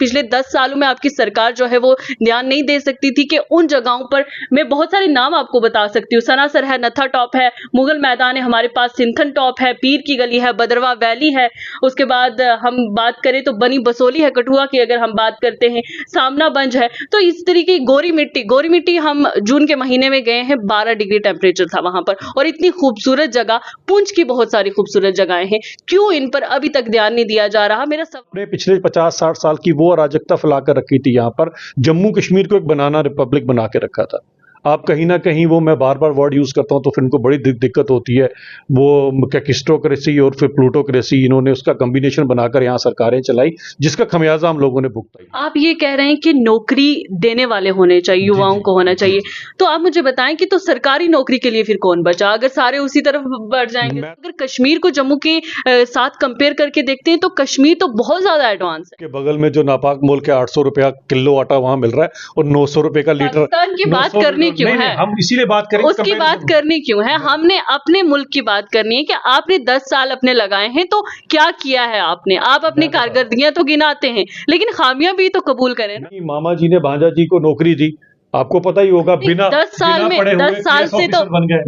पिछले 10 सालों में आपकी सरकार जो है वो ध्यान नहीं दे सकती थी कि उन जगहों पर, मैं बहुत सारे नाम आपको बता सकती हूँ, सनासर है, नत्था टॉप है, मुगल मैदान है, हमारे पास सिंथन टॉप है, पीर की गली है, बदरवा वैली है, उसके बाद हम बात करें तो बनी बसोली है, कठुआ की अगर हम बात करते हैं, सामना बंज है। तो इस तरीके गोरी मिट्टी हम जून के महीने में गए हैं, 12 डिग्री टेम्परेचर था वहां पर, और इतनी खूबसूरत जगह, पुंछ की बहुत सारी खूबसूरत जगहें हैं, क्यों इन पर अभी तक ध्यान नहीं दिया जा रहा? मेरा सब पिछले 50-60 साल की वो अराजकता फैलाकर रखी थी, यहाँ पर जम्मू कश्मीर को एक बनाना रिपब्लिक बना के रखा था। आप कहीं ना कहीं, वो मैं बार बार वर्ड यूज करता हूं तो फिर इनको बड़ी दिक्कत होती है, वो कैकिस्टोक्रेसी और फिर प्लूटोक्रेसी, इन्होंने उसका कॉम्बिनेशन बनाकर यहाँ सरकारें चलाई, जिसका खमियाजा हम लोगों ने भुगता। आप ये कह रहे हैं कि नौकरी देने वाले होने चाहिए, युवाओं को होना चाहिए, तो आप मुझे बताएं कि तो सरकारी नौकरी के लिए फिर कौन बचा अगर सारे उसी तरफ बढ़ जाएंगे? अगर कश्मीर को जम्मू के साथ कंपेयर करके देखते हैं तो कश्मीर तो बहुत ज्यादा एडवांस है। के बगल में जो नापाक मोल के 800 रुपया किलो आटा वहां मिल रहा है और 900 रुपए का लीटर। पाकिस्तान की बात करनी क्यों है? हम इसीलिए बात करें, उसकी बात करनी क्यों है? हमने अपने मुल्क की बात करनी है कि आपने 10 साल अपने लगाए हैं तो क्या किया है आपने? आप अपनी कारकर्दगियां तो गिनाते हैं, लेकिन खामियां भी तो कबूल करें ना। मामा जी ने भांजा जी को नौकरी दी, आपको पता ही होगा, बिना 10 साल में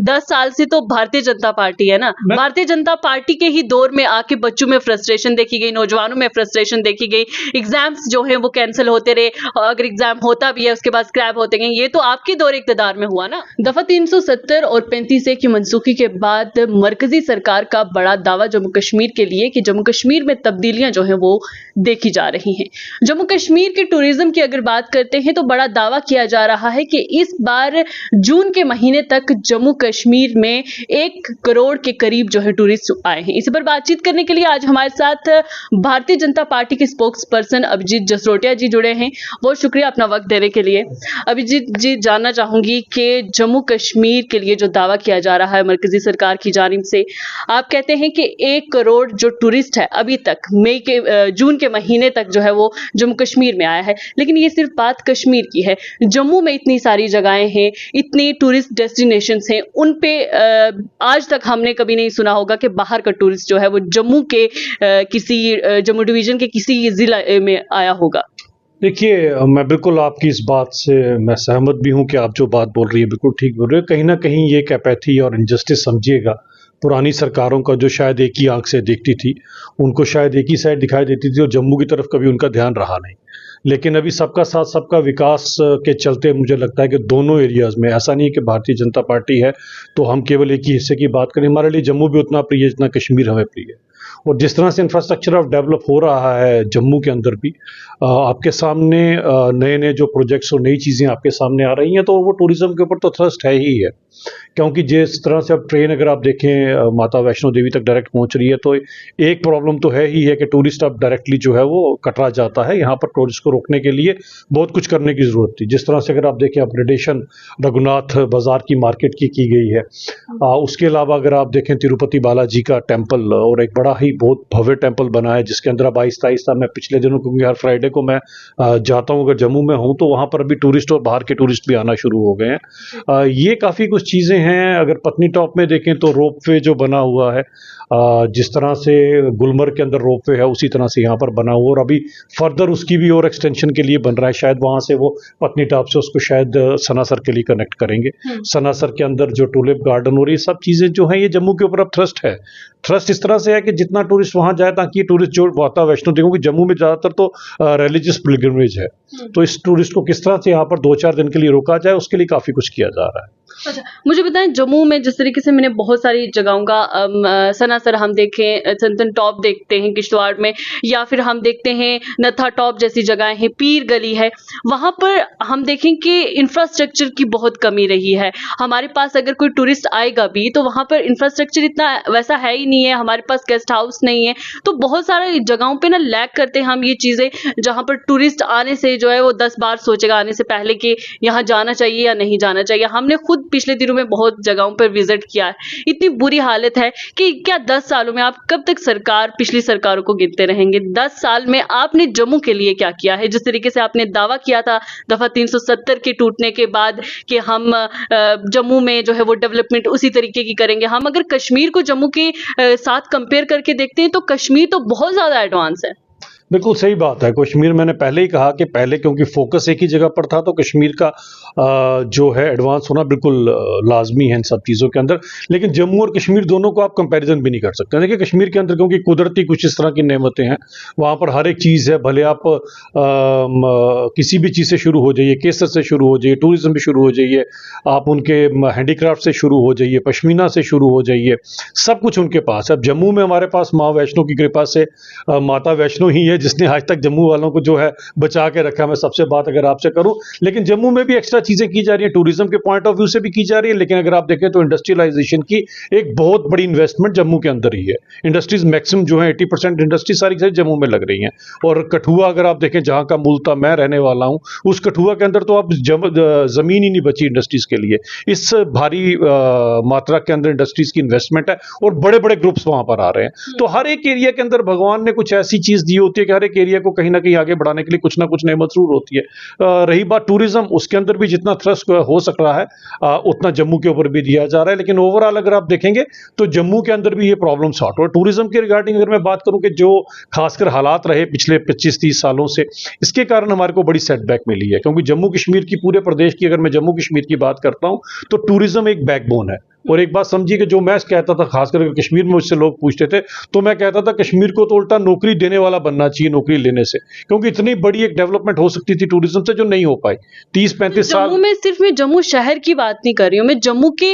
10 साल से तो भारतीय जनता पार्टी है ना। भारतीय जनता पार्टी के ही दौर में आके बच्चों में फ्रस्ट्रेशन देखी गई, नौजवानों में फ्रस्ट्रेशन देखी गई, एग्जाम्स जो है वो कैंसिल होते रहे, अगर एग्जाम होता भी है उसके बाद स्क्रैप होते गए। ये तो आपके दौर इक़्तिदार में हुआ ना। दफा 370 और 35A की मनसूखी के बाद मरकजी सरकार का बड़ा दावा जम्मू कश्मीर के लिए कि जम्मू कश्मीर में तब्दीलियां जो है वो देखी जा रही हैं। जम्मू कश्मीर के टूरिज्म की अगर बात करते हैं तो बड़ा दावा किया जा रहा है कि इस बार जून के महीने तक जम्मू कश्मीर में 1 करोड़ के करीब जो है टूरिस्ट आए हैं। इस पर बातचीत करने के लिए आज हमारे साथ भारतीय जनता पार्टी के स्पोक्स पर्सन अभिजीत जसरोटिया जी जुड़े हैं। बहुत शुक्रिया अपना वक्त देने के लिए। अभिजीत जी, जानना चाहूंगी कि जम्मू कश्मीर के लिए जो दावा किया जा रहा है मरकजी सरकार की जानिब से, आप कहते हैं कि 1 करोड़ जो टूरिस्ट है अभी तक जून के महीने तक जो है वो जम्मू कश्मीर में आया है, लेकिन ये सिर्फ बात कश्मीर की है। जम्मू में इतनी सारी जगहें हैं, इतनी टूरिस्ट डेस्टिनेशंस हैं, उन पे आज तक हमने कभी नहीं सुना होगा कि बाहर का टूरिस्ट जो है वो जम्मू के जम्मू डिवीजन के किसी जिला में आया होगा। देखिए, मैं बिल्कुल आपकी इस बात से मैं सहमत भी हूं कि आप जो बात बोल रही है बिल्कुल ठीक बोल रहे हो। कहीं ना कहीं ये कैपेथी और इनजस्टिस समझिएगा पुरानी सरकारों का, जो शायद एक ही आंख से देखती थी, उनको शायद एक ही साइड दिखाई देती थी और जम्मू की तरफ कभी उनका ध्यान रहा नहीं। लेकिन अभी सबका साथ सबका विकास के चलते मुझे लगता है कि दोनों एरियाज़ में, ऐसा नहीं है कि भारतीय जनता पार्टी है तो हम केवल एक ही हिस्से की बात करें, हमारे लिए जम्मू भी उतना प्रिय है जितना कश्मीर हमें प्रिय है। और जिस तरह से इंफ्रास्ट्रक्चर ऑफ डेवलप हो रहा है जम्मू के अंदर भी, आपके सामने नए नए जो प्रोजेक्ट्स और नई चीज़ें आपके सामने आ रही हैं, तो वो टूरिज्म के ऊपर तो थ्रस्ट है ही है। क्योंकि जिस तरह से अब ट्रेन अगर आप देखें माता वैष्णो देवी तक डायरेक्ट पहुंच रही है, तो एक प्रॉब्लम तो है ही है कि टूरिस्ट अब डायरेक्टली जो है वो कटरा जाता है। यहाँ पर टूरिस्ट को रोकने के लिए बहुत कुछ करने की ज़रूरत थी। जिस तरह से अगर आप देखें अपग्रेडेशन रघुनाथ बाजार की मार्केट की गई है। उसके अलावा अगर आप देखें तिरुपति बालाजी का टेम्पल, और एक बड़ा ही बहुत भव्य टेम्पल बना है जिसके अंदर अब आहिस्ता आहिस्ता, मैं पिछले दिनों क्योंकि हर फ्राइडे को मैं जाता हूँ अगर जम्मू में हूँ, तो वहाँ पर अभी टूरिस्ट और बाहर के टूरिस्ट भी आना शुरू हो गए हैं। ये काफ़ी कुछ चीज़ें हैं। अगर पत्नी टॉप में देखें तो रोपवे जो बना हुआ है, जिस तरह से गुलमर्ग के अंदर रोपवे है उसी तरह से यहाँ पर बना हुआ, और अभी फर्दर उसकी भी और एक्सटेंशन के लिए बन रहा है। शायद वहाँ से वो पत्नी टॉप से उसको शायद सनासर के लिए कनेक्ट करेंगे। सनासर के अंदर जो टूलिप गार्डन और ये सब चीज़ें जो हैं, ये जम्मू के ऊपर अब थ्रस्ट है। थ्रस्ट इस तरह से है कि जितना टूरिस्ट वहाँ जाए, ताकि टूरिस्ट जो माता वैष्णो देवी, क्योंकि जम्मू में ज़्यादातर तो रिलीजियस पिलग्रिमेज है, तो इस टूरिस्ट को किस तरह से यहाँ पर 2-4 दिन के लिए रोका जाए, उसके लिए काफ़ी कुछ किया जा रहा है। अच्छा, मुझे बताएं, जम्मू में जिस तरीके से मैंने बहुत सारी जगहों का सनासर हम देखें, संतन टॉप देखते हैं किश्तवाड़ में, या फिर हम देखते हैं नत्था टॉप जैसी जगहें हैं, पीर गली है, वहां पर हम देखें कि इंफ्रास्ट्रक्चर की बहुत कमी रही है। हमारे पास अगर कोई टूरिस्ट आएगा भी तो वहां पर इंफ्रास्ट्रक्चर इतना वैसा है ही नहीं है, हमारे पास गेस्ट हाउस नहीं है, तो बहुत सारी जगहों पे ना लैक करते हैं हम ये चीजें, जहां पर टूरिस्ट आने से जो है वो 10 बार सोचेगा आने से पहले कि यहाँ जाना चाहिए या नहीं जाना चाहिए। हमने खुद पिछले दिनों में बहुत जगहों पर विजिट किया है, इतनी बुरी हालत है कि क्या 10 सालों में, आप कब तक पिछली सरकारों को गिनते रहेंगे? 10 साल में आपने जम्मू के लिए क्या किया है? जिस तरीके से आपने दावा किया था दफा 370 के टूटने के बाद कि हम जम्मू में जो है वो डेवलपमेंट उसी तरीके की करेंगे, हम अगर कश्मीर को जम्मू के साथ कंपेयर करके देखते हैं तो कश्मीर तो बहुत ज्यादा एडवांस है। बिल्कुल सही बात है। कश्मीर मैंने पहले ही कहा कि पहले क्योंकि फोकस एक ही जगह पर था, तो कश्मीर का जो है एडवांस होना बिल्कुल लाजमी है इन सब चीज़ों के अंदर। लेकिन जम्मू और कश्मीर दोनों को आप कंपैरिजन भी नहीं कर सकते। देखिए कश्मीर के अंदर क्योंकि कुदरती कुछ इस तरह की नेमतें हैं, वहाँ पर हर एक चीज़ है। भले आप किसी भी चीज़ से शुरू हो जाइए, केसर से शुरू हो जाइए, टूरिज्म भी शुरू हो जाइए, आप उनके हैंडीक्राफ्ट से शुरू हो जाइए, पश्मीना से शुरू हो जाइए, सब कुछ उनके पास है। अब जम्मू में हमारे पास माँ वैष्णो की कृपा से माता वैष्णो ही है जिसने आज तक जम्मू वालों को जो है बचा के रखा। मैं सबसे बात अगर आपसे करूं, लेकिन जम्मू में भी एक्स्ट्रा चीजें की जा रही है, टूरिज्म के पॉइंट ऑफ व्यू से भी की जा रही है। लेकिन अगर आप देखें तो इंडस्ट्रियलाइजेशन की एक बहुत बड़ी इन्वेस्टमेंट जम्मू के अंदर ही है। इंडस्ट्रीज मैक्सिमम जो है 80% इंडस्ट्री सारी जम्मू में लग रही हैं। और कठुआ अगर आप देखें, जहां का मूलतः मैं रहने वाला हूं, उस कठुआ के अंदर तो अब जमीन ही नहीं बची इंडस्ट्रीज के लिए। इस भारी मात्रा के अंदर इंडस्ट्रीज की इन्वेस्टमेंट है और बड़े बड़े ग्रुप्स वहां पर आ रहे हैं। तो हर एक एरिया के अंदर भगवान ने कुछ ऐसी चीज दी होती है कि हर एक एरिया को कहीं ना कहीं आगे बढ़ाने के लिए कुछ ना कुछ नेमत जरूर होती है। रही बात टूरिज्म, उसके अंदर भी जितना थ्रस्ट हो सक रहा है उतना जम्मू के ऊपर भी दिया जा रहा है। लेकिन ओवरऑल अगर आप देखेंगे तो जम्मू के अंदर भी ये प्रॉब्लम सॉर्ट हो। टूरिज्म के रिगार्डिंग अगर मैं बात करूं कि जो खासकर हालात रहे पिछले 25-30 सालों से, इसके कारण हमारे को बड़ी सेटबैक मिली है। क्योंकि जम्मू कश्मीर की, पूरे प्रदेश की अगर मैं जम्मू कश्मीर की बात करता हूं तो टूरिज्म एक बैकबोन है। और एक बात समझिए कि जो मैं कहता था, खासकर कश्मीर में मुझसे लोग पूछते थे, तो मैं कहता था कश्मीर को तो उल्टा नौकरी देने वाला बनना चाहिए नौकरी लेने से, क्योंकि इतनी बड़ी एक डेवलपमेंट हो सकती थी टूरिज्म से जो नहीं हो पाई 30-35 साल। जम्मू में सिर्फ मैं जम्मू शहर की बात नहीं कर रही हूँ, मैं जम्मू के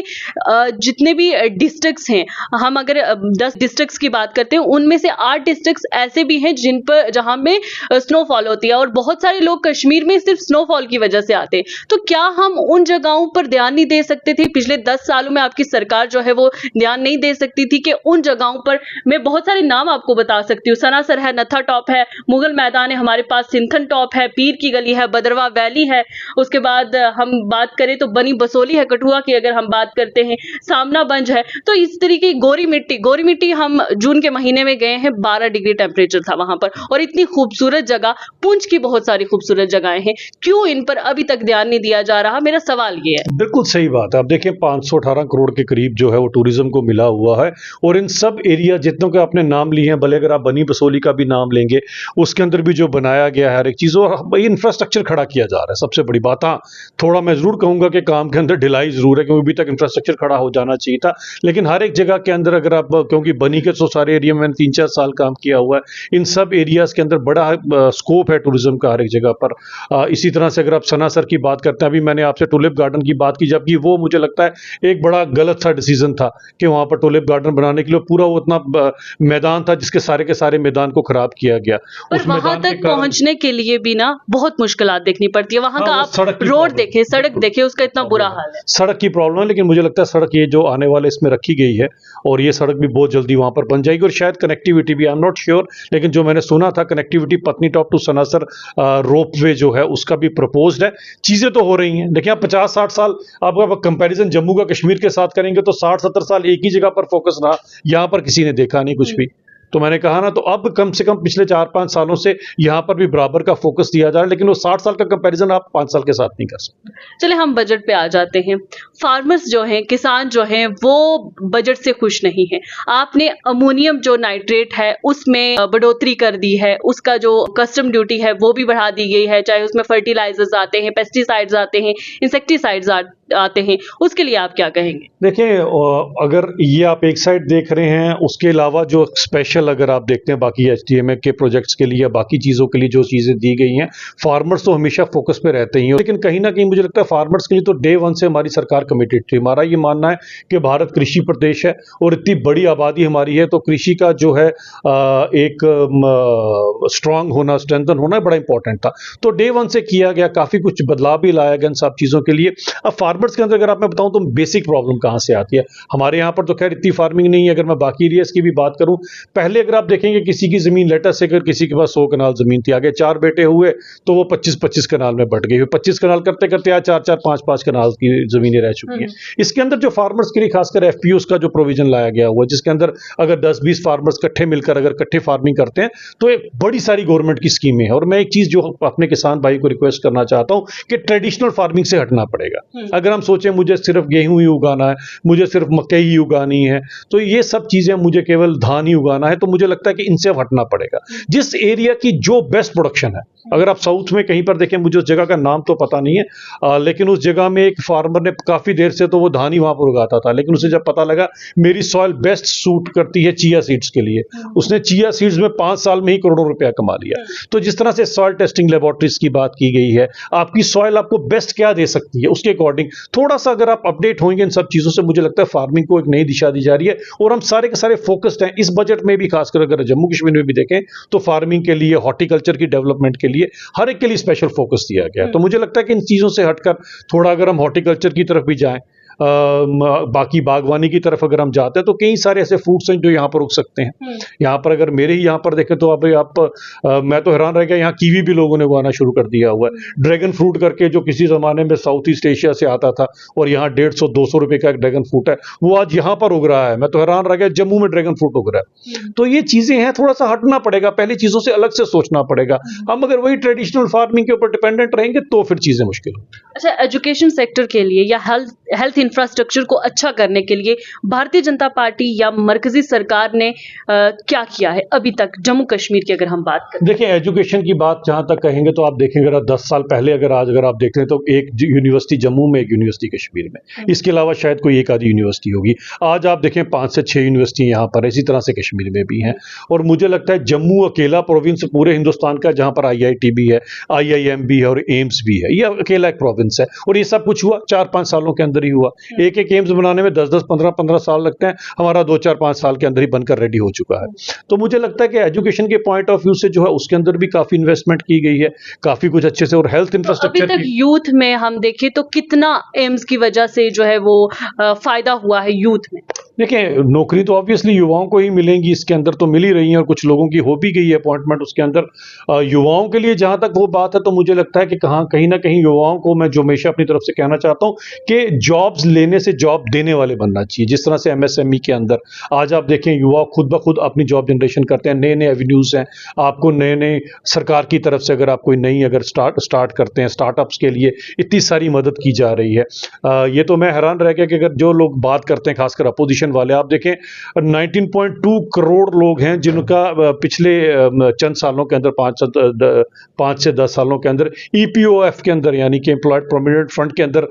जितने भी डिस्ट्रिक्ट्स हैं, हम अगर 10 डिस्ट्रिक्ट्स की बात करते हैं, उनमें से 8 डिस्ट्रिक्ट्स ऐसे भी हैं जिन पर, जहां में स्नोफॉल होती है। और बहुत सारे लोग कश्मीर में सिर्फ स्नोफॉल की वजह से आते हैं। तो क्या हम उन जगहों पर ध्यान नहीं दे सकते थे? पिछले 10 सालों में आपकी सरकार जो है वो ध्यान नहीं दे सकती थी कि उन जगहों पर, मैं बहुत सारे नाम आपको बता सकती हूँ, सनासर है, नत्था टॉप है, मुगल मैदान है, हमारे पास सिंथन टॉप है, पीर की गली है, बदरवा वैली है, उसके बाद हम बात करें तो बनी बसोली है, कठुआ की अगर हम बात करते हैं, सामना बंज है। तो इस तरीके की गोरी मिट्टी हम जून के महीने में गए हैं, 12 डिग्री टेम्परेचर था वहां पर। और इतनी खूबसूरत जगह, पुंछ की बहुत सारी खूबसूरत जगहें हैं, क्यों इन पर अभी तक ध्यान नहीं दिया जा रहा? मेरा सवाल ये है। बिल्कुल सही बात है। आप देखें 518 करोड़ के करीब जो है वो टूरिज्म को मिला हुआ है। और इन सब एरिया जितनों के आपने नाम लिए हैं, भले अगर आप बनी बसोली का भी नाम लेंगे, उसके अंदर भी जो बनाया गया है हर एक चीज, और इंफ्रास्ट्रक्चर खड़ा किया जा रहा है, सबसे बड़ी बात। हाँ, थोड़ा मैं जरूर कहूंगा कि काम के अंदर ढिलाई जरूर है, क्योंकि अभी तक इंफ्रास्ट्रक्चर खड़ा हो जाना चाहिए था। लेकिन हर एक जगह के अंदर अगर आप, क्योंकि बनी के तो सारे एरिया में मैंने 3-4 साल काम किया हुआ है, इन सब एरियाज के अंदर बड़ा स्कोप है टूरिज्म का हर एक जगह पर। इसी तरह से अगर आप सनासर की बात करते हैं, अभी मैंने आपसे टुलिप गार्डन की बात की, जबकि वो मुझे लगता है एक बड़ा गलत सा डिसीजन था कि वहां पर टुलिप गार्डन बनाने के लिए पूरा वो इतना मैदान था जिसके सारे के सारे मैदान को खराब किया गया। पर वहां तक पहुंचने के लिए भी ना बहुत मुश्किलात देखनी पड़ती है। वहां का आप रोड देखें, सड़क देखें, उसका इतना बुरा हाल है। सड़क की प्रॉब्लम है, लेकिन मुझे लगता है सड़क ये जो आने वाले इसमें रखी गई है, और ये सड़क भी बहुत जल्दी वहां पर बन जाएगी। और शायद कनेक्टिविटी भी, आई एम नॉट श्योर, लेकिन जो मैंने सुना था कनेक्टिविटी पत्नी टॉप टू सनासर रोपवे जो है उसका भी प्रपोज्ड है। चीजें तो हो रही हैं। देखिए आप 50-60 साल आप कंपैरिजन जम्मू का कश्मीर के साथ करेंगे तो 60-70 साल एक ही जगह पर फोकस रहा, यहां पर किसी ने देखा नहीं कुछ भी। तो मैंने कहा ना, तो अब कम से कम पिछले 4-5 सालों से यहां पर भी बराबर का फोकस दिया जा रहा है, लेकिन वो 60 साल का कंपैरिजन आप 5 साल के साथ नहीं कर सकते। चले हम बजट पे आ जाते हैं। फार्मर्स जो हैं, किसान जो हैं, वो बजट से खुश नहीं है। आपने अमोनियम जो नाइट्रेट है उसमें बढ़ोतरी कर दी है, उसका जो कस्टम ड्यूटी है वो भी बढ़ा दी गई है, चाहे उसमें फर्टिलाइजर्स आते हैं, पेस्टिसाइड्स आते हैं, इंसेक्टिसाइड्स आते हैं, उसके लिए आप क्या कहेंगे? देखिए, अगर ये आप एक साइड देख रहे हैं, उसके अलावा जो स्पेशल अगर आप देखते हैं बाकी एचडीएमए के प्रोजेक्ट्स के लिए या बाकी चीजों के लिए जो चीजें दी गई हैं, फार्मर्स तो हमेशा फोकस पे रहते ही हैं। लेकिन कहीं ना कहीं मुझे लगता है फार्मर्स के लिए तो डे वन से हमारी सरकार कमिटेड थी। हमारा ये मानना है कि भारत कृषि प्रदेश है और इतनी बड़ी आबादी हमारी है, तो कृषि का जो है एक स्ट्रांग होना, स्ट्रेंथन होना बड़ा इंपॉर्टेंट था। तो डे वन से किया गया, काफी कुछ बदलाव भी लाया गया इन सब चीजों के लिए। अब फार्मर्स के अंदर अगर आप मैं बताऊं तो बेसिक प्रॉब्लम कहां से आती है, हमारे यहां पर तो खैर इतनी फार्मिंग नहीं है। अगर मैं बाकी एरियाज की भी बात करूं, पहले अगर आप देखेंगे किसी की जमीन, लेटस से अगर किसी के पास 100 कनाल जमीन थी, आगे 4 बेटे हुए तो वो 25-25 कनाल में बढ़ गई। 25 कनाल करते करते आज 4-4, 5-5 कनाल की जमीनें रह चुकी हैं। इसके अंदर जो फार्मर्स के लिए खासकर एफपीओस का जो प्रोविजन लाया गया हुआ, जिसके अंदर अगर 10-20 फार्मर्स इकट्ठे मिलकर अगर इकट्ठे फार्मिंग करते हैं तो एक बड़ी सारी गवर्नमेंट की स्कीमें हैं। और मैं एक चीज जो अपने किसान भाई को रिक्वेस्ट करना चाहता हूं कि ट्रेडिशनल फार्मिंग से हटना पड़ेगा। अगर अगर हम सोचें मुझे सिर्फ गेहूं ही उगाना है, मुझे सिर्फ मकई ही उगानी है, तो ये सब चीज़ें, मुझे केवल धान ही उगाना है, तो मुझे लगता है कि इनसे हटना पड़ेगा। जिस एरिया की जो बेस्ट प्रोडक्शन है, अगर आप साउथ में कहीं पर देखें, मुझे उस जगह का नाम तो पता नहीं है, लेकिन उस जगह में एक फार्मर ने काफ़ी देर से तो वो धान ही वहाँ पर उगाता था, लेकिन उसे जब पता लगा मेरी सॉइल बेस्ट सूट करती है चिया सीड्स के लिए, उसने चिया सीड्स में 5 साल में ही करोड़ों रुपया कमा लिया। तो जिस तरह से सॉइल टेस्टिंग लेबोरेटरीज की बात की गई है, आपकी सॉइल आपको बेस्ट क्या दे सकती है, उसके अकॉर्डिंग थोड़ा सा अगर आप अपडेट होंगे इन सब चीज़ों से, मुझे लगता है फार्मिंग को एक नई दिशा दी जा रही है। और हम सारे के सारे फोकस्ड हैं इस बजट में भी, खासकर अगर जम्मू कश्मीर में भी देखें तो फार्मिंग के लिए, हॉर्टिकल्चर की डेवलपमेंट के लिए, हर एक के लिए स्पेशल फोकस दिया गया है। तो मुझे लगता है कि इन चीज़ों से हटकर थोड़ा अगर हम हॉर्टिकल्चर की तरफ भी जाएं, बाकी बागवानी की तरफ अगर हम जाते हैं, तो कई सारे ऐसे फ्रूट्स हैं जो यहाँ पर उग सकते हैं। यहाँ पर अगर मेरे ही यहाँ पर देखें तो अब मैं तो हैरान रह गया, यहाँ कीवी भी लोगों ने उगाना शुरू कर दिया हुआ है। ड्रैगन फ्रूट करके, जो किसी ज़माने में साउथ ईस्ट एशिया से आता था और यहाँ 150-200 रुपये का एक ड्रैगन फ्रूट है, वो आज यहाँ पर उग रहा है। मैं तो हैरान रह गया, जम्मू में ड्रैगन फ्रूट उग रहा है। तो ये चीज़ें हैं, थोड़ा सा हटना पड़ेगा, पहली चीज़ों से अलग से सोचना पड़ेगा। हम अगर वही ट्रेडिशनल फार्मिंग के ऊपर डिपेंडेंट रहेंगे तो फिर चीज़ें मुश्किल होंगी। अच्छा, एजुकेशन सेक्टर के लिए या हेल्थ इंफ्रास्ट्रक्चर को अच्छा करने के लिए भारतीय जनता पार्टी या मरकजी सरकार ने क्या किया है अभी तक जम्मू कश्मीर की, अगर हम बात करें? देखिए, एजुकेशन की बात जहां तक कहेंगे तो आप देखेंगे, अगर 10 साल पहले अगर आप देखते हैं तो एक यूनिवर्सिटी जम्मू में, एक यूनिवर्सिटी कश्मीर में, इसके अलावा शायद कोई एक आधी यूनिवर्सिटी होगी। आज आप देखें 5 से 6 यूनिवर्सिटी यहाँ पर, इसी तरह से कश्मीर में भी हैं। और मुझे लगता है जम्मू अकेला प्रोविंस पूरे हिंदुस्तान का जहां पर IIT भी है, IIM भी है और एम्स भी है, ये अकेला एक प्रोविंस है। और ये सब कुछ हुआ 4-5 सालों के अंदर ही हुआ। एक एम्स बनाने में 10-10, 15-15 साल लगते हैं, हमारा 2-4-5 साल के अंदर ही बनकर रेडी हो चुका है। तो मुझे लगता है कि एजुकेशन के पॉइंट ऑफ व्यू से जो है उसके अंदर भी काफी इन्वेस्टमेंट की गई है, काफी कुछ अच्छे से। और हेल्थ इंफ्रास्ट्रक्चर अभी तक यूथ में हम देखें तो कितना एम्स की वजह से जो है वो फायदा हुआ है यूथ में? देखिए, नौकरी तो ऑब्वियसली युवाओं को ही मिलेंगी, इसके अंदर तो मिल ही रही है और कुछ लोगों की हो भी गई है अपॉइंटमेंट उसके अंदर। युवाओं के लिए जहां तक वो बात है, तो मुझे लगता है कि कहीं ना कहीं युवाओं को मैं जो हमेशा अपनी तरफ से कहना चाहता हूं कि जॉब्स लेने से जॉब देने वाले बनना चाहिए। जिस तरह से MSME के अंदर आज आप देखें, युवा खुद ब खुद अपनी जॉब जनरेशन करते हैं, नए नए एवेन्यूज हैं। आपको नए नए सरकार की तरफ से अगर आप कोई नई अगर स्टार्ट करते हैं, स्टार्टअप्स के लिए इतनी सारी मदद की जा रही है। ये तो मैं हैरान रह गया कि अगर जो लोग बात करते हैं, खासकर अपोजिशन वाले, आप देखें 19.2 करोड़ लोग हैं जिनका पिछले चंद सालों के अंदर, 5 से 10 सालों के अंदर EPOF के अंदर, यानी कि एम्प्लॉयड प्रोविडेंट फंड के अंदर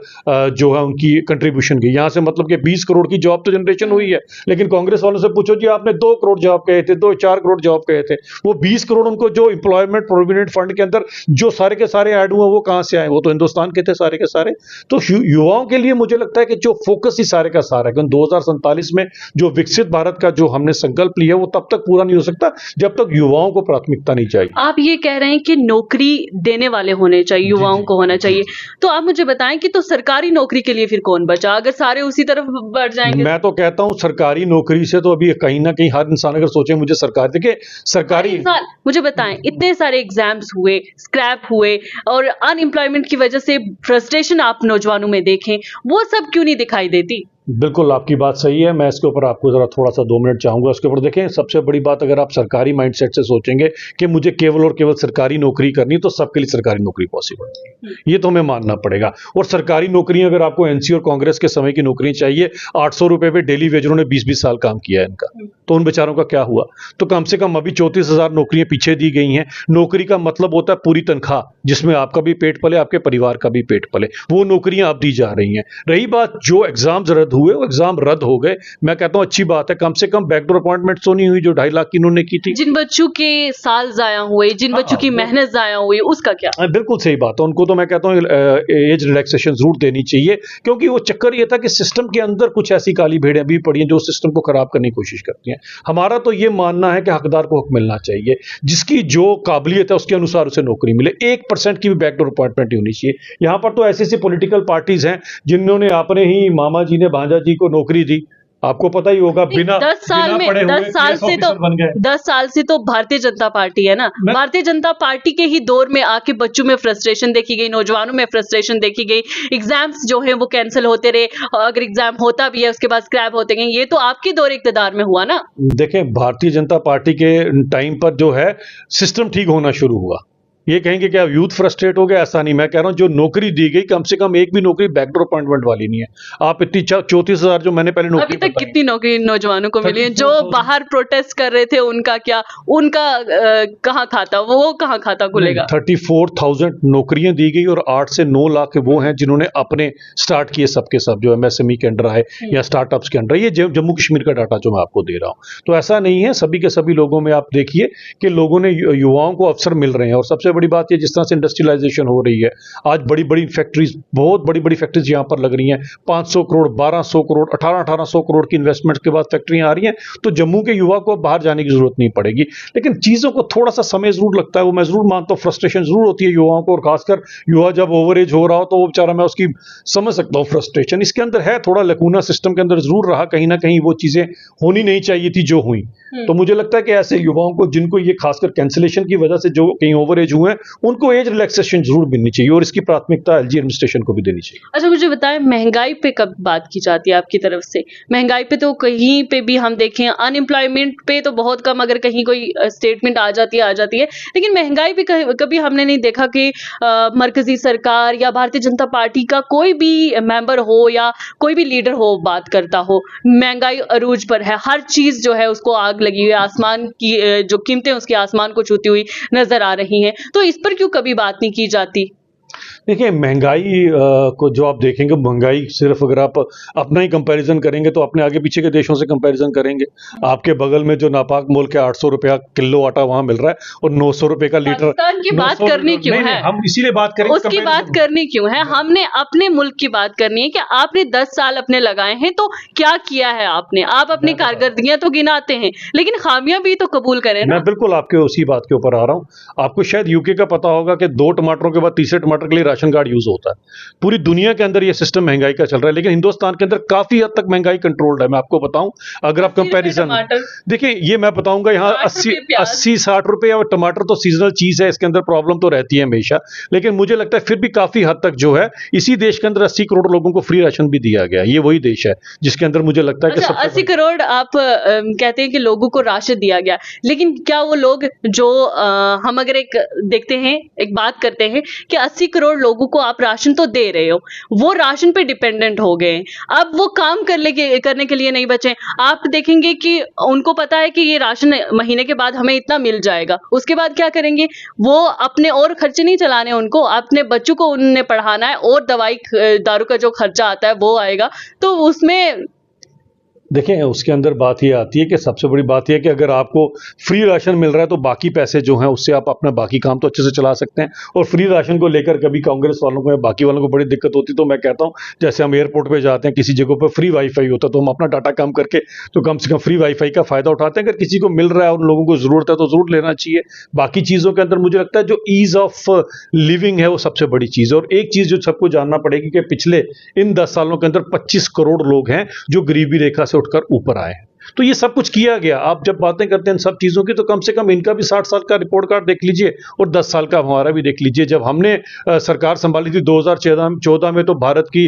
जो है उनकी कंट्रीब्यूशन गई। यहाँ से मतलब कि 20 करोड़ की जॉब तो जनरेशन हुई है, लेकिन कांग्रेस वालों से पूछो जी, आपने 2 करोड़ जॉब कहे थे, 4 करोड़ जॉब कहे थे, वो 20 करोड़ उनको जो एम्प्लॉयमेंट प्रोविडेंट फंड के अंदर जो सारे के सारे ऐड हुए, वो कहाँ से आए? वो तो हिंदुस्तान के थे सारे के सारे। तो युवाओं के लिए मुझे लगता है कि जो फोकस ही सारे का सारा है, क्योंकि 2047 में जो विकसित भारत का जो हमने संकल्प लिया, वो तब तक पूरा नहीं हो सकता जब तक युवाओं को प्राथमिकता नहीं चाहिए। आप ये कह रहे हैं कि नौकरी देने वाले होने चाहिए, युवाओं को होना चाहिए, तो आप मुझे बताएं कि तो सरकारी नौकरी के लिए फिर कौन बचा, अगर सारे उसी तरफ बढ़ जाएंगे? मैं तो कहता हूं सरकारी नौकरी से तो अभी कहीं ना कहीं हर इंसान अगर सोचे मुझे सरकार, देखिए सरकारी इंसान, मुझे बताएं, इतने सारे एग्जाम्स हुए, स्क्रैप हुए और अनएम्प्लॉयमेंट की वजह से फ्रस्ट्रेशन आप नौजवानों में देखें, वो सब क्यों नहीं दिखाई देती? बिल्कुल आपकी बात सही है। मैं इसके ऊपर आपको ज़रा थोड़ा सा 2 मिनट चाहूँगा इसके ऊपर। देखें, सबसे बड़ी बात, अगर आप सरकारी माइंडसेट से सोचेंगे कि मुझे केवल और केवल सरकारी नौकरी करनी, तो सबके लिए सरकारी नौकरी पॉसिबल है, ये तो हमें मानना पड़ेगा। और सरकारी नौकरियां, अगर आपको NC और कांग्रेस के समय की नौकरी चाहिए, 800 रुपये पे डेली वेज, उन्होंने 20-20 साल काम किया है इनका, तो उन बेचारों का क्या हुआ? तो कम से कम अभी 34,000 नौकरियां पीछे दी गई हैं। नौकरी का मतलब होता है पूरी तनख्वाह, जिसमें आपका भी पेट पले, आपके परिवार का भी पेट पले, वो नौकरियां अब दी जा रही हैं। रही बात जो एग्जाम्स रद्द हुए, वो एग्जाम रद्द हो गए, मैं कहता हूं अच्छी बात है, कम से कम बैकडोर अपॉइंटमेंट तो नहीं हुई जो 2.5 लाख की इन्होंने की थी। जिन बच्चों के साल जाया हुए, जिन बच्चों की मेहनत जाया हुई, उसका क्या? बिल्कुल सही बात है, उनको तो मैं कहता हूं एज रिलैक्सेशन जरूर देनी चाहिए, क्योंकि वो चक्कर ये था कि सिस्टम के अंदर कुछ ऐसी काली भेड़ें भी पड़ी हैं जो सिस्टम को खराब करने की कोशिश करती हैं। हमारा तो ये मानना है कि हकदार को हक मिलना चाहिए, जिसकी जो काबिलियत है उसके अनुसार उसे नौकरी मिले। 1% की भी बैकडोर अपॉइंटमेंट होनी चाहिए। यहां पर तो ऐसी ऐसी पॉलिटिकल पार्टीज हैं जिन्होंने अपने ही मामा जी ने भांजा जी को नौकरी दी, आपको पता ही होगा, 10 साल से तो भारतीय जनता पार्टी है ना, भारतीय जनता पार्टी के ही दौर में आके बच्चों में फ्रस्ट्रेशन देखी गई, नौजवानों में फ्रस्ट्रेशन देखी गई, एग्जाम्स जो है वो कैंसिल होते रहे, अगर एग्जाम होता भी है उसके बाद स्क्रैप होते गए, ये तो आपके दौर इक़्तिदार में हुआ ना। देखें, भारतीय जनता पार्टी के टाइम पर जो है सिस्टम ठीक होना शुरू हुआ, ये कहेंगे कि अब यूथ फ्रस्ट्रेट हो गया, ऐसा नहीं। मैं कह रहा हूं जो नौकरी दी गई, कम से कम एक भी नौकरी बैकडोर अपॉइंटमेंट वाली नहीं है। आप इतनी 34,000 जो मैंने पहले अभी नौकरी तक कितनी नौकरी नौजवानों को मिली है? जो 34,000 बाहर प्रोटेस्ट कर रहे थे उनका क्या, उनका कहाँ खाता, वो कहाँ खाता खुलेगा? 34,000 नौकरियां दी गई और 8 से 9 लाख वो हैं जिन्होंने अपने स्टार्ट किए, सबके सब जो एमएसएमई के अंडर आए या स्टार्टअप्स के अंडर। ये जम्मू कश्मीर का डाटा जो मैं आपको दे रहा हूं, तो ऐसा नहीं है। सभी के सभी लोगों में आप देखिए कि लोगों ने, युवाओं को अवसर मिल रहे हैं। और सबसे बड़ी बात ये, जिस तरह से इंडस्ट्रियलाइजेशन हो रही है, आज बड़ी बड़ी फैक्ट्रीज, बहुत बड़ी बड़ी फैक्ट्रीज यहां पर लग रही हैं। 500 करोड़, 1200 करोड़, 1800 करोड़ की इन्वेस्टमेंट के बाद फैक्ट्रियां आ रही हैं। तो जम्मू के युवा को बाहर जाने की जरूरत नहीं पड़ेगी। लेकिन चीजों को थोड़ा सा समय जरूर लगता है, वो मैं जरूर मानता हूं। फ्रस्ट्रेशन जरूर होती है युवाओं को, और खासकर युवा जब ओवर एज हो रहा हो तो वो बेचारा, मैं उसकी समझ सकता हूं फ्रस्ट्रेशन। इसके अंदर है थोड़ा लकूना, सिस्टम के अंदर जरूर रहा, कहीं ना कहीं वो चीजें होनी नहीं चाहिए थी जो हुई। तो मुझे लगता है कि ऐसे युवाओं को, जिनको ये खासकर कैंसिलेशन की वजह से जो कहीं ओवर एज हुए हैं, उनको एज रिलैक्सेशन जरूर मिलनी चाहिए, और इसकी प्राथमिकता एलजी एडमिनिस्ट्रेशन को भी देनी चाहिए। अच्छा, मुझे बताएं, महंगाई पे कब बात की जाती है आपकी तरफ से? महंगाई पे तो कहीं पे भी हम देखें, अनएम्प्लॉयमेंट पे तो बहुत कम, अगर कहीं कोई स्टेटमेंट आ जाती है, लेकिन महंगाई पे कभी हमने नहीं देखा कि मरकजी सरकार या भारतीय जनता पार्टी का कोई भी मेंबर हो या कोई भी लीडर हो बात करता हो। महंगाई अरूज पर है, हर चीज जो है उसको आग लगी हुई है, आसमान की जो कीमतें उसके आसमान को छूती हुई नजर आ रही हैं। तो इस पर क्यों कभी बात नहीं की जाती? देखिए, महंगाई को जो आप देखेंगे, महंगाई सिर्फ अगर आप अपना ही कंपैरिजन करेंगे तो अपने आगे पीछे के देशों से कंपैरिजन करेंगे। आपके बगल में जो नापाक मोल के 800 रुपया किलो आटा वहां मिल रहा है, और 900 रुपए का लीटर। पाकिस्तान की बात करनी क्यों है? हम इसीलिए बात करेंगे, उसकी बात करनी क्यों है? हमने अपने मुल्क की बात करनी है कि आपने 10 साल अपने लगाए हैं, तो क्या किया है आपने? आप अपनी कारकर्दगियां तो गिनाते हैं, लेकिन खामियां भी तो कबूल करें ना। मैं बिल्कुल आपके उसी बात के ऊपर आ रहा हूं। आपको शायद यूके का पता होगा कि 2 टमाटरों के बाद तीसरे टमाटर के लिए राशन कार्ड यूज होता है। पूरी दुनिया के अंदर ये सिस्टम महंगाई का चल रहा है, लेकिन हिंदुस्तान के अंदर काफी हद तक महंगाई कंट्रोल्ड है। मैं आपको बताऊं, अगर आप कंपैरिजन देखिए, ये मैं बताऊंगा, यहाँ 80-60 रुपए, और टमाटर तो सीजनल चीज है, इसके अंदर प्रॉब्लम तो रहती है हमेशा। लेकिन मुझे लगता है फिर भी काफी हद तक जो है, इसी देश के अंदर 80 करोड़ लोगों को फ्री राशन भी दिया गया। ये वही देश है जिसके अंदर मुझे लगता है कि 80 करोड़ आप कहते हैं कि लोगों को राशन दिया गया, लेकिन क्या वो लोग जो हम अगर एक देखते हैं, एक बात करते हैं कि 80 करोड़ लोगों को आप राशन तो दे रहे हो, वो राशन पे डिपेंडेंट हो गए, अब वो काम करने के लिए नहीं बचे। आप देखेंगे कि उनको पता है कि ये राशन महीने के बाद हमें इतना मिल जाएगा, उसके बाद क्या करेंगे? वो अपने और खर्चे नहीं चलाने, उनको अपने बच्चों को उन्हें पढ़ाना है, और दवाई दारू का जो खर्चा आता है वो आएगा। तो उसमें देखें, उसके अंदर बात ये आती है कि सबसे बड़ी बात यह है कि अगर आपको फ्री राशन मिल रहा है तो बाकी पैसे जो हैं उससे आप अपना बाकी काम तो अच्छे से चला सकते हैं। और फ्री राशन को लेकर कभी कांग्रेस वालों को या बाकी वालों को बड़ी दिक्कत होती, तो मैं कहता हूं, जैसे हम एयरपोर्ट पे जाते हैं, किसी जगह पर फ्री वाईफाई होता है तो हम अपना डाटा कम करके तो कम से कम फ्री वाईफाई का फायदा उठाते हैं। अगर किसी को मिल रहा है और लोगों को जरूरत है तो जरूर लेना चाहिए। बाकी चीज़ों के अंदर मुझे लगता है जो ईज ऑफ लिविंग है वो सबसे बड़ी चीज़ है। और एक चीज़ जो सबको जानना पड़ेगी कि पिछले इन 10 सालों के अंदर 25 करोड़ लोग हैं जो गरीबी रेखा से उठकर ऊपर आए हैं। तो ये सब कुछ किया गया। आप जब बातें करते हैं इन सब चीज़ों की, तो कम से कम इनका भी 60 साल का रिपोर्ट कार्ड देख लीजिए, और 10 साल का हमारा भी देख लीजिए। जब हमने सरकार संभाली थी 2014 में, तो भारत की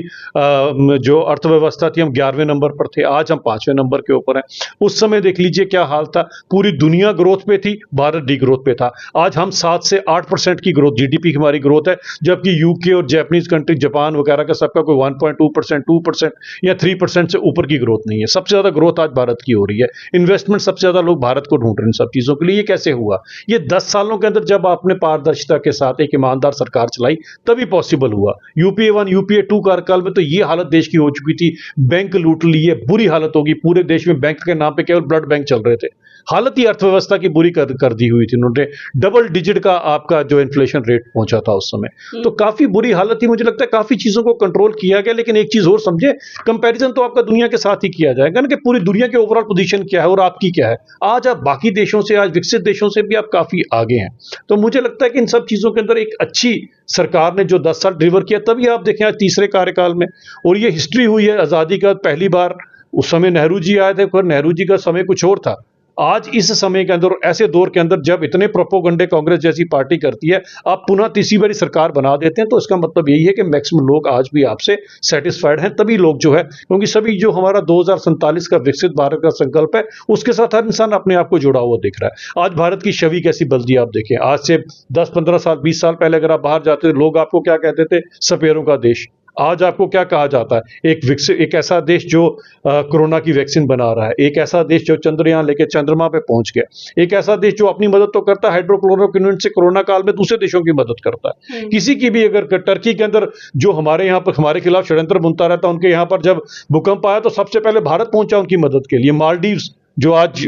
जो अर्थव्यवस्था थी, हम 11वें नंबर पर थे, आज हम 5वें नंबर के ऊपर हैं। उस समय देख लीजिए क्या हाल था, पूरी दुनिया ग्रोथ पे थी, भारत डी ग्रोथ पे था। आज हम 7 से 8% की ग्रोथ, जीडीपी की हमारी ग्रोथ है, जबकि यूके और जापानीज कंट्री, जापान वगैरह का सबका कोई 1.2%, 2% या 3% से ऊपर की ग्रोथ नहीं है। सबसे ज्यादा ग्रोथ आज भारत की हो रही है। इन्वेस्टमेंट सबसे ज्यादा लोग भारत को ढूंढ रहे हैं सब चीजों के लिए। ये कैसे हुआ? ये 10 सालों के अंदर जब आपने पारदर्शिता के साथ एक ईमानदार सरकार चलाई, तभी पॉसिबल हुआ। यूपीए 1, यूपीए 2 कार्यकाल में तो ये हालत देश की हो चुकी थी, बैंक लूट लिए, बुरी हालत होगी पूरे देश में। बैंक के नाम पे केवल ब्लड बैंक चल रहे थे। हालत ही अर्थव्यवस्था की बुरी कर दी हुई थी उन्होंने। डबल डिजिट का आपका जो इन्फ्लेशन रेट पहुंचा था उस समय, तो काफी बुरी हालत थी। मुझे लगता है काफी चीजों को कंट्रोल किया गया। लेकिन एक चीज और समझे, कंपैरिजन तो आपका दुनिया के साथ ही किया जाएगा ना, कि पूरी दुनिया के ओवरऑल पोजीशन क्या है और आपकी क्या है। आज आप बाकी देशों से, आज विकसित देशों से भी आप काफी आगे हैं। तो मुझे लगता है कि इन सब चीजों के अंदर एक अच्छी सरकार ने जो 10 साल डिलीवर किया, तभी आप देखें आज तीसरे कार्यकाल में। और ये हिस्ट्री हुई है आजादी का पहली बार। उस समय नेहरू जी आए थे, पर नेहरू जी का समय कुछ और था। आज इस समय के अंदर, ऐसे दौर के अंदर जब इतने प्रोपोगंडे कांग्रेस जैसी पार्टी करती है, आप पुनः तीसरी बारी सरकार बना देते हैं, तो इसका मतलब यही है कि मैक्सिमम लोग आज भी आपसे सेटिस्फाइड हैं। तभी लोग जो है, क्योंकि सभी जो हमारा 2047 का विकसित भारत का संकल्प है, उसके साथ हर इंसान अपने आप को जुड़ा हुआ दिख रहा है। आज भारत की छवि कैसी बदली आप देखें। आज से 10-15 साल, 20 साल पहले अगर आप बाहर जाते थे, लोग आपको क्या कहते थे? सपेरों का देश। आज आपको क्या कहा जाता है? एक ऐसा देश जो कोरोना की वैक्सीन बना रहा है, एक ऐसा देश जो चंद्रयान लेके चंद्रमा पे पहुंच गया, एक ऐसा देश जो अपनी मदद तो करता है, हाइड्रोक्लोरोक्विनोन से कोरोना काल में दूसरे देशों की मदद करता है। किसी की भी, अगर टर्की के अंदर जो हमारे यहाँ पर हमारे खिलाफ षड्यंत्र बुनता रहता, उनके यहाँ पर जब भूकंप आया तो सबसे पहले भारत पहुंचा उनकी मदद के लिए। मालदीव्स जो आज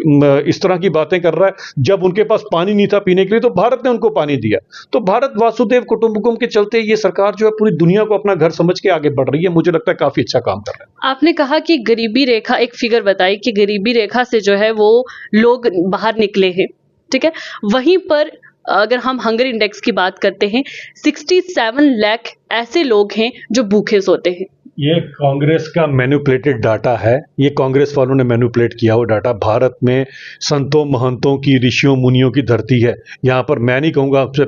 इस तरह की बातें कर रहा है, जब उनके पास पानी नहीं था पीने के लिए, तो भारत ने उनको पानी दिया। तो भारत वासुदेव कुटुंबकम के चलते ये सरकार जो है पूरी दुनिया को अपना घर समझ के आगे बढ़ रही है। मुझे लगता है काफी अच्छा काम कर रहा है। आपने कहा कि गरीबी रेखा, एक फिगर बताई कि गरीबी रेखा से जो है वो लोग बाहर निकले हैं, ठीक है। वहीं पर अगर हम हंगर इंडेक्स की बात करते हैं, 67 लाख ऐसे लोग हैं जो भूखे सोते हैं। ये कांग्रेस का मैनिपुलेटेड डाटा है। ये कांग्रेस वालों ने मैनिपुलेट किया हुआ डाटा। भारत में संतों महंतों की, ऋषियों मुनियों की धरती है। यहाँ पर मैं नहीं कहूँगा हमसे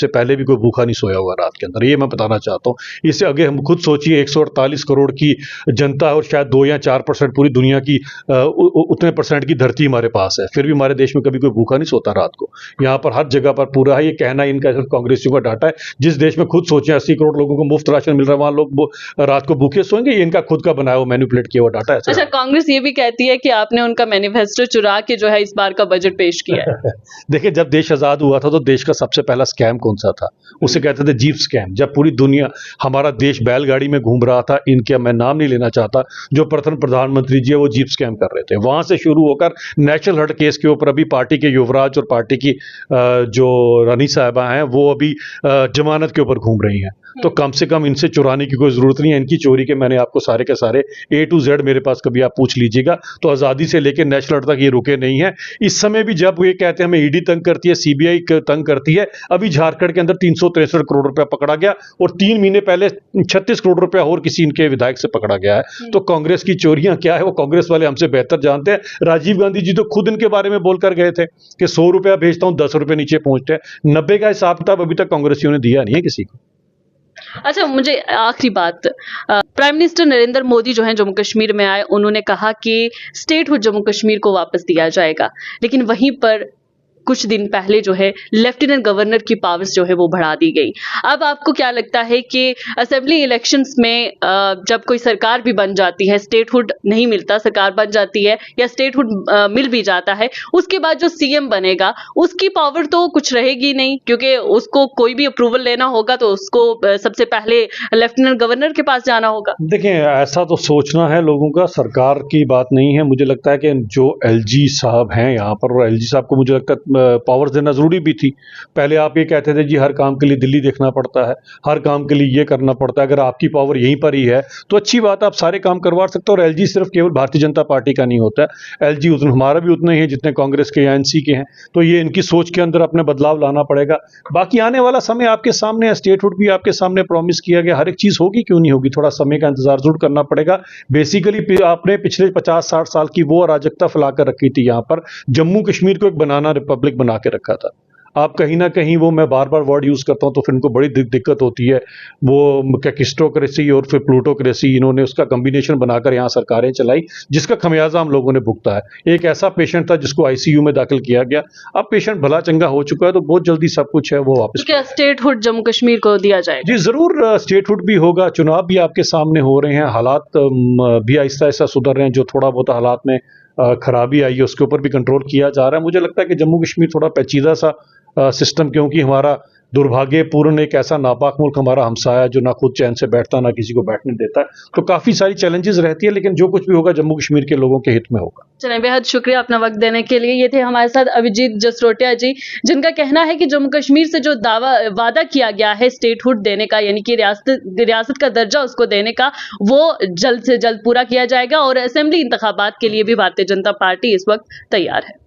पहले भी कोई भूखा नहीं सोया हुआ रात के अंदर, ये मैं बताना चाहता हूँ। इससे आगे हम खुद सोचिए, 148 करोड़ की जनता है और शायद 2 या 4% पूरी दुनिया की उतने % की धरती हमारे पास है, फिर भी हमारे देश में कभी कोई भूखा नहीं सोता रात को। यहाँ पर हर जगह पर पूरा है। ये कहना इनका सिर्फ कांग्रेसियों का डाटा है। जिस देश में खुद सोचें 80 करोड़ लोगों को मुफ्त राशन मिल रहा है, वहाँ लोग रात को भूखे सोएंगे। ये इनका खुद का बनाया हुआ मैनिपुलेट किया हुआ डाटा है। अच्छा, कांग्रेस ये भी कहती है कि आपने उनका मैनिफेस्टो चुरा के जो है इस बार का बजट पेश किया है। देखिए, जब देश आजाद हुआ था तो देश का सबसे पहला स्कैम कौन सा था? उसे कहते थे जीप स्कैम। जब पूरी दुनिया, हमारा देश बैलगाड़ी में घूम रहा था, इनके मैं नाम नहीं लेना चाहता, जो प्रथम प्रधानमंत्री जी है वो जीप स्कैम कर रहे थे। वहां से शुरू होकर नेशनल हर्ट केस के ऊपर अभी पार्टी के युवराज और पार्टी की जो रानी साहिबा हैं वो अभी जमानत के ऊपर घूम रही हैं। तो कम से कम इनसे चुराने की कोई जरूरत नहीं है। इनकी चोरी के मैंने आपको सारे के सारे A to Z मेरे पास कभी आप पूछ लीजिएगा। तो आज़ादी से लेकर नेशनल हर्ट तक ये रुके नहीं है। इस समय भी जब ये कहते हैं हमें ईडी तंग करती है, सीबीआई तंग करती है, अभी झारखंड के अंदर 363 करोड़ रुपया पकड़ा गया और 3 महीने पहले 36 करोड़ रुपया और किसी इनके विधायक से पकड़ा गया है। तो कांग्रेस की चोरियां क्या है वो कांग्रेस वाले हमसे बेहतर जानते हैं। राजीव गांधी जी तो खुद इनके बारे में बोलकर गए थे कि 100 रुपया भेजता हूं, 10 रुपये नीचे पहुंचते हैं। 90 का हिसाब किताब अभी तक कांग्रेसियों ने दिया नहीं है किसी को। अच्छा, मुझे आखिरी बात, प्राइम मिनिस्टर नरेंद्र मोदी जो हैं जम्मू कश्मीर में आए, उन्होंने कहा कि स्टेटहुड जम्मू कश्मीर को वापस दिया जाएगा, लेकिन वहीं पर कुछ दिन पहले जो है लेफ्टिनेंट गवर्नर की पावर्स जो है वो बढ़ा दी गई। अब आपको क्या लगता है कि असेंबली इलेक्शंस में जब कोई सरकार भी बन जाती है, स्टेटहुड नहीं मिलता, सरकार बन जाती है या स्टेटहुड मिल भी जाता है, उसके बाद जो सीएम बनेगा उसकी पावर तो कुछ रहेगी नहीं, क्योंकि उसको कोई भी अप्रूवल लेना होगा तो उसको सबसे पहले लेफ्टिनेंट गवर्नर के पास जाना होगा। देखिए, ऐसा तो सोचना है लोगों का, सरकार की बात नहीं है। मुझे लगता है कि जो एलजी साहब हैं यहाँ पर, और एलजी साहब को मुझे लगता है पावर्स देना जरूरी भी थी। पहले आप ये कहते थे जी हर काम के लिए दिल्ली देखना पड़ता है, हर काम के लिए ये करना पड़ता है। अगर आपकी पावर यहीं पर ही है तो अच्छी बात है, आप सारे काम करवा सकते हो। और एलजी सिर्फ केवल भारतीय जनता पार्टी का नहीं होता है, एलजी हमारा भी उतना ही है जितने कांग्रेस के या एनसी के हैं। तो ये इनकी सोच के अंदर अपने बदलाव लाना पड़ेगा। बाकी आने वाला समय आपके सामने है, स्टेटहुड भी आपके सामने प्रॉमिस किया गया, हर एक चीज होगी क्यों नहीं होगी, थोड़ा समय का इंतजार जरूर करना पड़ेगा। बेसिकली आपने पिछले 50-60 साल की वो अराजकता फैलाकर रखी थी, यहाँ पर जम्मू कश्मीर को एक बनाना रिपब्लिक बना के रखा था। आप कहीं ना कहीं, वो मैं बार बार वर्ड यूज करता हूं तो फिर इनको बड़ी दिक्कत होती है, वो कैकिस्टोक्रेसी और फिर प्लूटोक्रेसी, इन्होंने उसका कॉम्बिनेशन बनाकर यहाँ सरकारें चलाई, जिसका खमियाजा हम लोगों ने भुगता है। एक ऐसा पेशेंट था जिसको आईसीयू में दाखिल किया गया, अब पेशेंट भला चंगा हो चुका है, तो बहुत जल्दी सब कुछ है वो वापस। क्या स्टेटहुड जम्मू कश्मीर को दिया जाएगा? जी जरूर, स्टेटहुड भी होगा। चुनाव भी आपके सामने हो रहे हैं, हालात भी आहिस्ता आहिस्ता सुधर रहे हैं। जो थोड़ा बहुत हालात में खराबी आई है उसके ऊपर भी कंट्रोल किया जा रहा है। मुझे लगता है कि जम्मू कश्मीर थोड़ा पेचीदा सा सिस्टम, क्योंकि हमारा दुर्भाग्यपूर्ण एक ऐसा नापाक मुल्क हमारा हमसाया जो ना खुद चैन से बैठता ना किसी को बैठने देता है। तो काफी सारी चैलेंजेस रहती है, लेकिन जो कुछ भी होगा जम्मू कश्मीर के लोगों के हित में होगा। चलिए, बेहद शुक्रिया अपना वक्त देने के लिए। ये थे हमारे साथ अभिजीत जसरोटिया जी, जिनका कहना है कि जम्मू कश्मीर से जो वादा किया गया है स्टेटहुड देने का, यानी कि रियासत का दर्जा उसको देने का, वो जल्द से जल्द पूरा किया जाएगा और असेंबली इंतखाबात के लिए भी भारतीय जनता पार्टी इस वक्त तैयार है।